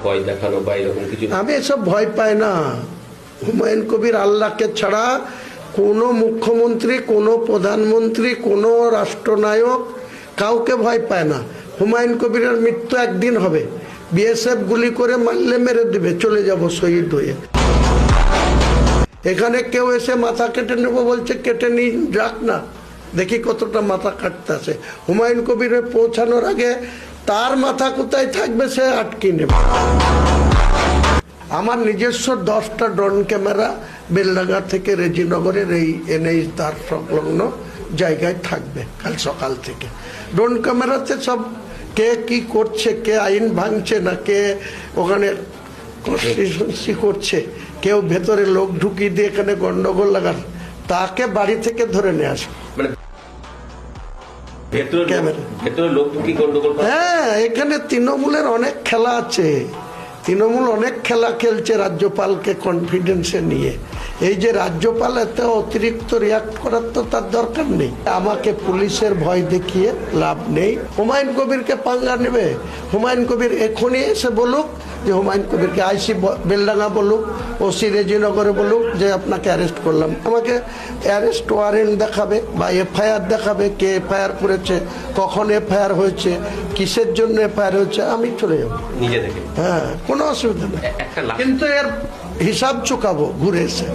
ভয় দেখানো বা এরকম কিছু? আমি এসব ভয় পাই না। হুমায়ুন কবির আল্লাহকে ছাড়া কোনো মুখ্যমন্ত্রী, কোনো প্রধানমন্ত্রী, কোনো রাষ্ট্রনায়ক কাউকে ভয় পায় না। হুমায়ুন কবিরের মৃত্যু একদিন হবে, বিএসএফ গুলি করে মারলে মেরে দিবে, চলে যাব শহীদ হয়ে। এখানে কেউ এসে মাথা কেটে নেবো বলছে, কেটে নিয়ে যাক না, দেখি কতটা মাথা কাটতে আছে। হুমায়ুন কবিরে পৌঁছানোর আগে তার মাথা কোথায় থাকবে সে আটকে নেবে। আমার নিজস্ব 10টা ড্রোন ক্যামেরা বেলডাঙ্গা থেকে রেজিনগরের এই এনএইচ তার সংলগ্ন জায়গায় থাকবে কাল সকাল থেকে। ড্রোন ক্যামেরাতে সব কে কি করছে, কে আইন ভাঙছে না, কে ওখানে কনস্টিটিউশনসি করছে, কেউ ভেতরে লোক ঢুকিয়ে দিয়ে এখানে গন্ডগোল লাগান, তাকে বাড়ি থেকে ধরে নিয়ে আসে। হ্যাঁ, এখানে তৃণমূলের অনেক খেলা আছে। তৃণমূল অনেক খেলা খেলছে রাজ্যপালকে কনফিডেন্সে নিয়ে। এই যে রাজ্যপাল এত অতিরিক্ত রিয়াক্ট করার তো তার দরকার নেই। আমাকে পুলিশের ভয় দেখিয়ে লাভ নেই। হুমায়ুন কবিরকে পাঙ্গা নেবে। হুমায়ুন কবির এখনই এসে বলুক যে হুমায়ুন কবিরকে আইসি বেলডাঙ্গা বলুক, ওসি রেজিনগরে বলুক যে আপনাকে অ্যারেস্ট করলাম। আমাকে অ্যারেস্ট ওয়ারেন্ট দেখাবে বা এফআইআর দেখাবে, কে এফআইআর করেছে, কখন এফআইআর হয়েছে, কিসের জন্য এফআইআর হয়েছে, আমি চলে যাবো নিজে থেকে। হ্যাঁ, কোনো অসুবিধা নেই, কিন্তু এর হিসাব চুকাবো ঘুরে এসে।